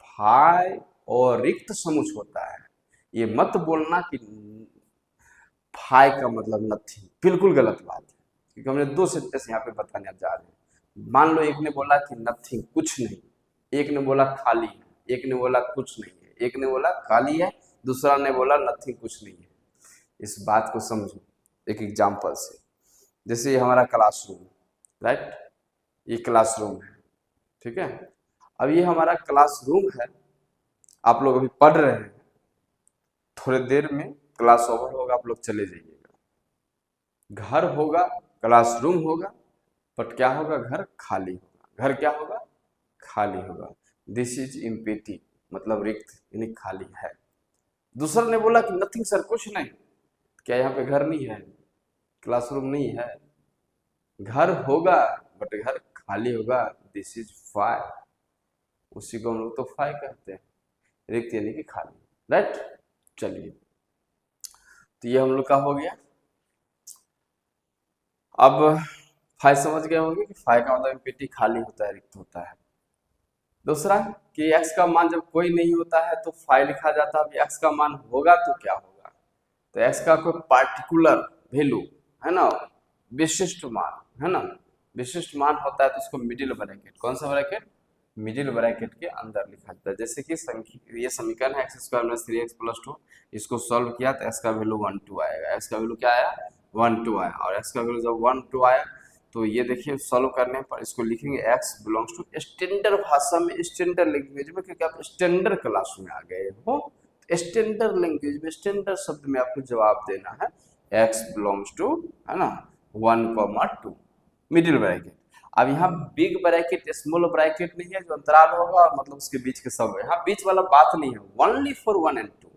five और रिक्त समुच होता है। ये मत बोलना कि फाइव का मतलब नथिंग, बिल्कुल गलत बात है, क्योंकि हमने 2 सेंटेंस यहाँ पे बताने जा रहे हैं। मान लो एक ने बोला कि नथिंग, कुछ नहीं, एक ने बोला खाली है, एक ने बोला कुछ नहीं है, एक ने बोला खाली है, दूसरा ने बोला नथिंग, कुछ नहीं है। इस बात को समझो एक एग्जाम्पल से। जैसे ये हमारा क्लासरूम, राइट, ये क्लासरूम है, ठीक है। अब ये हमारा क्लासरूम है, आप लोग अभी पढ़ रहे हैं, थोड़ी देर में क्लास ओवर होगा, आप लोग चले जाइएगा। घर होगा, क्लासरूम होगा, बट क्या होगा? घर खाली होगा। घर क्या होगा? खाली होगा। दिस इज इम्पिटी, मतलब रिक्त, यानी खाली है। दूसरा ने बोला कि नथिंग सर, कुछ नहीं। क्या यहाँ पे घर नहीं है? क्लासरूम नहीं है? घर होगा बट घर खाली होगा। दिस इज फाइव, उसी को हम लोग तो फाइव कहते हैं, रिक्त यानी कि खाली, राइट। चलिए, तो ये हम लोग का हो गया। अब फाइव समझ गए होंगे कि फाइव का मतलब पेटी खाली होता है, रिक्त होता है। दूसरा कि एक्स का मान जब कोई नहीं होता है तो फाइव लिखा जाता है। अब एक्स का मान होगा तो क्या होगा? तो एक्स का कोई पार्टिकुलर वैल्यू, है ना, विशिष्ट मान, है ना, विशिष्ट मान होता है तो उसको मिडिल ब्रैकेट, कौन सा ब्रैकेट? मिडिल ब्रैकेट के अंदर लिखा जाता है। जैसे कि ये समीकरण है x square minus 3x plus 2, इसको सॉल्व किया तो एक्स का वैल्यू 1 2 आएगा। एक्स का वैल्यू क्या आया? 1 2 आया। और एक्स का वैल्यू जब 1 2 आया तो ये देखिए सॉल्व करने पर इसको लिखेंगे x बिलोंग्स टू स्टैंडर्ड भाषा में, स्टैंडर्ड लैंग्वेज में, क्योंकि आप स्टैंडर्ड क्लास में आ गए हो, स्टैंडर्ड लैंग्वेज में, स्टैंडर्ड शब्द में आपको जवाब देना है x बिलोंग्स टू, है ना, 1 2 मिडिल ब्रैकेट। अब यहाँ बिग ब्रैकेट स्मॉल ब्रैकेट नहीं है, जो अंतराल होगा और मतलब उसके बीच के सब, यहाँ बीच वाला बात नहीं है, ओनली फॉर 1 and 2।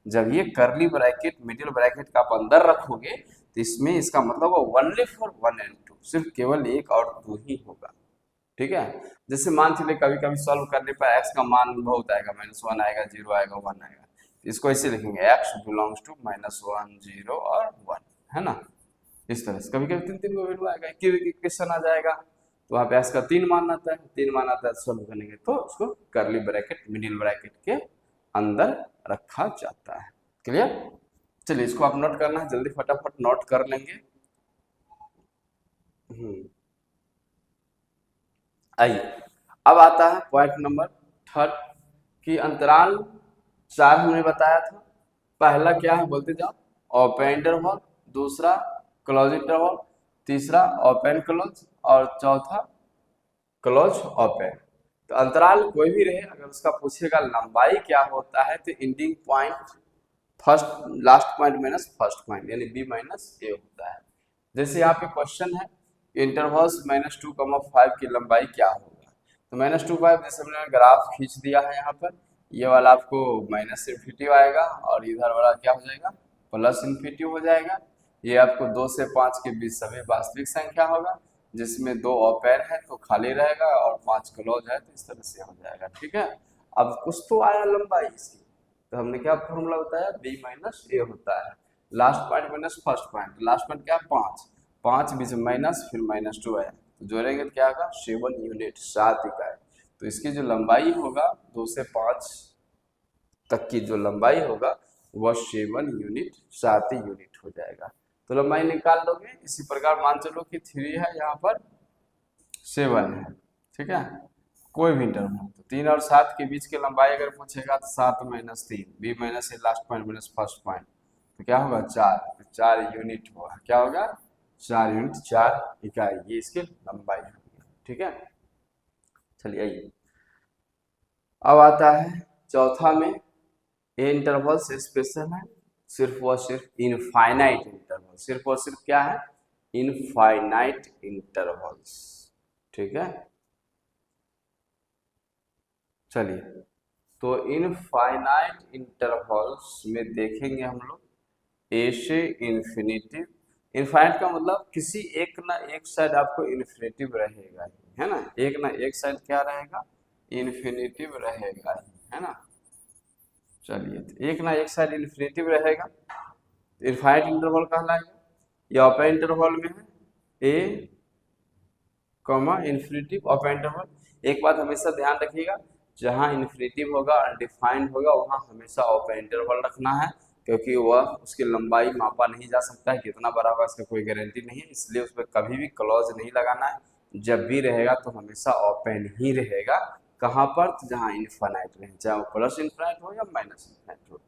जब ये करली ब्रैकेट मिडिल ब्रैकेट का आप अंदर रखोगे तो इसमें इसका मतलब ओनली फॉर 1 and 2, सिर्फ केवल 1 और 2 ही होगा, ठीक है। जैसे मान चलिए कभी कभी सॉल्व करने पर एक्स का मान बहुत आएगा, -1 आएगा, 0 आएगा, 1 आएगा, इसको ऐसे लिखेंगे एक्स बिलोंग्स टू -1 0 और 1, है ना। इस तरह से कभी कभी 3 3 का वैल्यू आएगा, क्वेश्चन आ जाएगा तो वहाँ पे एक्स का 3 मान आता है, 3 मान आता है, सॉल्व करेंगे तो उसको करली ब्रैकेट मिडिल ब्रैकेट के अंदर रखा जाता है। क्लियर? चलिए इसको आप नोट करना है, जल्दी फटाफट नोट कर लेंगे। आइए अब आता है पॉइंट नंबर 3 कि अंतराल 4 हमने बताया था। पहला क्या है बोलते जाओ? ओपन इंटरवल, दूसरा क्लोज इंटरवल, तीसरा ओपन क्लोज और चौथा क्लोज ओपन। तो अंतराल कोई भी रहे, अगर उसका पूछेगा लंबाई क्या होता है तो ending point first last point minus first point यानी बी माइनस ए होता है। जैसे यहाँ पे क्वेश्चन है इंटरवल्स -2, 5 की लंबाई क्या होगा, तो -2, 5 जैसे हमने ग्राफ खींच दिया है यहाँ पर, ये वाला आपको माइनस इन्फिनिटी आएगा और इधर वाला क्या हो जाएगा प्लस इन्फिनिटी हो जाएगा। ये आपको 2 से 5 के बीच सभी वास्तविक संख्या होगा, जिसमें 2 ओपन है तो खाली रहेगा और 5 क्लोज है, तो इस तरह से हो जाएगा। ठीक है, अब कुछ तो आया लंबाई इसकी, तो हमने क्या फॉर्मूला बताया, बी माइनस ए होता है, last point minus first point, last point क्या है 5, 5 बीच में माइनस फिर -2 आया, तो जोड़ेंगे तो क्या होगा 7 यूनिट 7 इकाई। तो इसकी जो लंबाई होगा 2 से 5 तक की जो लंबाई होगा वह 7 यूनिट 7 यूनिट हो जाएगा। तो लंबाई निकाल लोगे, इसी प्रकार मान चलो कि 3 है, यहाँ पर 7 है। ठीक है, कोई भी इंटरवल तो 3 और 7 के बीच की लंबाई अगर पूछेगा तो 7 minus 3, B minus A last point minus first point, तो क्या होगा 4, तो 4 यूनिट होगा, क्या होगा 4 यूनिट 4 इकाई, ये इसकी लंबाई होगी। ठीक है, चलिए आइए अब आता है चौथा में, ए इंटरवल से स्पेशल है, सिर्फ और सिर्फ इनफाइनाइट इंटरवल, सिर्फ और सिर्फ क्या है इनफाइनाइट इंटरवल्स। ठीक है, चलिए तो इनफाइनाइट इंटरवल्स में देखेंगे हम लोग ए से इन्फिनिटी। इनफाइनाइट का मतलब किसी एक ना एक साइड आपको इन्फिनिटिव रहेगा ही, है ना, एक ना एक साइड क्या रहेगा इन्फिनिटिव रहेगा ही, है ना। चलिए तो एक ना एक साइड इन्फिनिटिव रहेगा, इनफाइनाइट इंटरवल कहलाएगा। ये ओपन इंटरवल में है ए कॉमा इन्फिनिटिव ओपन इंटरवल। एक बात हमेशा ध्यान रखिएगा, जहां इन्फिनिटिव होगा अनडिफाइंड होगा वहां हमेशा ओपन इंटरवल रखना है, क्योंकि वह उसकी लंबाई मापा नहीं जा सकता है, कितना बड़ा होगा इसका कोई गारंटी नहीं है, इसलिए उस पर कभी भी क्लॉज नहीं लगाना है। जब भी रहेगा तो हमेशा ओपन ही रहेगा, कहाँ पर, तो जहाँ इन्फाइनाइट रहे, चाहे वो प्लस इन्फाइनाइट हो या माइनस इन्फाइनाइट हो।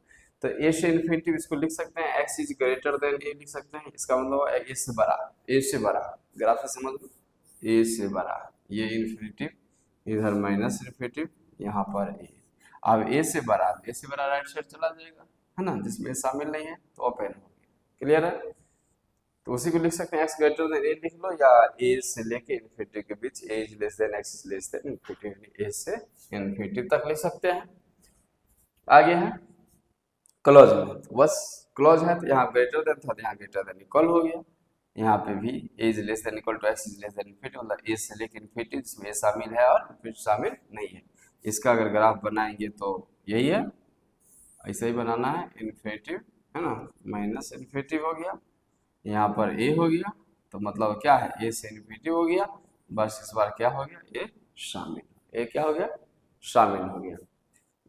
तो ए से इन्फिनिटिव इसको लिख सकते हैं एक्स इज ग्रेटर देन ए लिख सकते हैं, इसका मतलब ए से बड़ा, ए से बड़ा, ग्राफ से समझ लो ए से बड़ा, ये इन्फिनिटिव, इधर माइनस इन्फिनिटिव, यहाँ पर ए। अब ए से बड़ा राइट साइड चला जाएगा, है ना, जिसमें शामिल नहीं है तो ओपन हो गया। क्लियर है, तो उसी को लिख सकते हैं एक्स ग्रेटर देन ए लिख लो, या ए से लेके इन्फिनिटी के बीच A is less than x is less than infinity, A से इन्फिनिटी तक लिख सकते हैं। आगे है क्लोज में, तो बस क्लोज है तो यहाँ ग्रेटर देन था, यहाँ ग्रेटर देन इक्वल हो गया, यहाँ पे भी A is less than equal to x is less than infinity, मतलब ए से लेकर इन्फिनिटी जिसमें ए शामिल है और इन्फिनिटी शामिल नहीं है। इसका अगर ग्राफ बनाएंगे तो यही है, ऐसे ही बनाना है, इन्फिनिटी है ना, माइनस इन्फिनिटी हो गया, यहाँ पर ए हो गया, तो मतलब क्या है ए से इन्फिनिटी हो गया, बस इस बार क्या हो गया ए शामिल, ए क्या हो गया शामिल हो गया।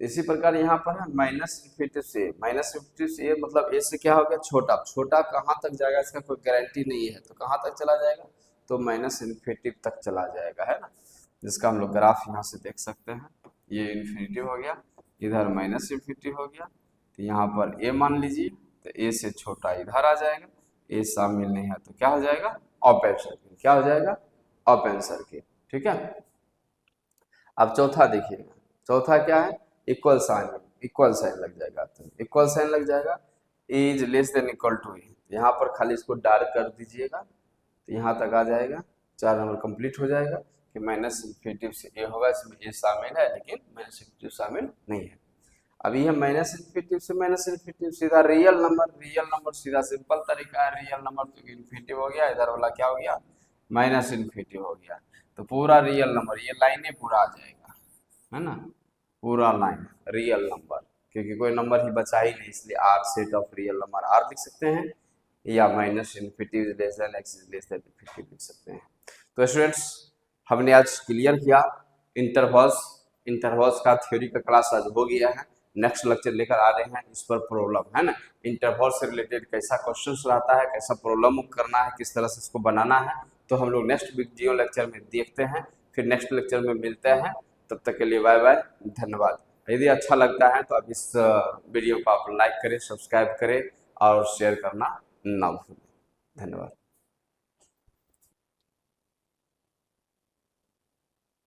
इसी प्रकार यहाँ पर है माइनस इन्फिनिटी से, माइनस इन्फिनिटी से मतलब ए से क्या हो गया छोटा, छोटा कहाँ तक जाएगा इसका कोई गारंटी नहीं है, तो कहाँ तक चला जाएगा, तो माइनस इन्फिनिटी तक चला जाएगा, है ना, जिसका हम लोग ग्राफ यहाँ से देख सकते हैं। ये इन्फिनिटी हो गया, इधर माइनस इन्फिनिटी हो गया, तो यहाँ पर ए मान लीजिए, तो ए से छोटा इधर आ जाएगा, ए शामिल नहीं है तो क्या हो जाएगा ओपन सर्किल, क्या हो जाएगा ओपन सर्किल। ठीक है, अब चौथा देखिएगा, चौथा क्या है इक्वल साइन, इक्वल साइन लग जाएगा, तो इक्वल साइन लग जाएगा A is less than equal to A, यहाँ पर खाली इसको डार्क कर दीजिएगा, तो यहाँ तक आ जाएगा, 4 नंबर कंप्लीट हो जाएगा कि माइनस इन्फिनिटी से ए होगा, इसमें ए शामिल है लेकिन माइनस इन्फिनिटी शामिल नहीं है। अभी हम माइनस इन्फिनिटी से माइनस इन्फिनिटी सीधा रियल नंबर सीधा सिंपल तरीका है, रियल नंबर तो इन्फिनिटी हो गया, इधर वाला क्या हो गया माइनस इन्फिनिटी हो गया, तो पूरा रियल नंबर ये लाइनें पूरा आ जाएगा, है ना, पूरा लाइन रियल नंबर, क्योंकि कोई नंबर ही बचा ही नहीं, इसलिए R set of real number R लिख सकते हैं, या minus infinity less than x less than infinity लिख सकते हैं। तो स्टूडेंट्स हमने आज क्लियर किया इंटरवल्स, इंटरवल्स का थ्योरी का क्लास आज हो गया है, नेक्स्ट लेक्चर लेकर आ रहे हैं इस पर प्रॉब्लम, है ना, इंटरवल से रिलेटेड कैसा क्वेश्चन रहता है, कैसा प्रॉब्लम करना है, किस तरह से इसको बनाना है, तो हम लोग नेक्स्ट वीडियो लेक्चर में देखते हैं, फिर नेक्स्ट लेक्चर में मिलते हैं, तब तक के लिए बाय बाय, धन्यवाद। यदि अच्छा लगता है तो आप इस वीडियो को आप लाइक करें, सब्सक्राइब करें और शेयर करना ना भूलें। धन्यवाद।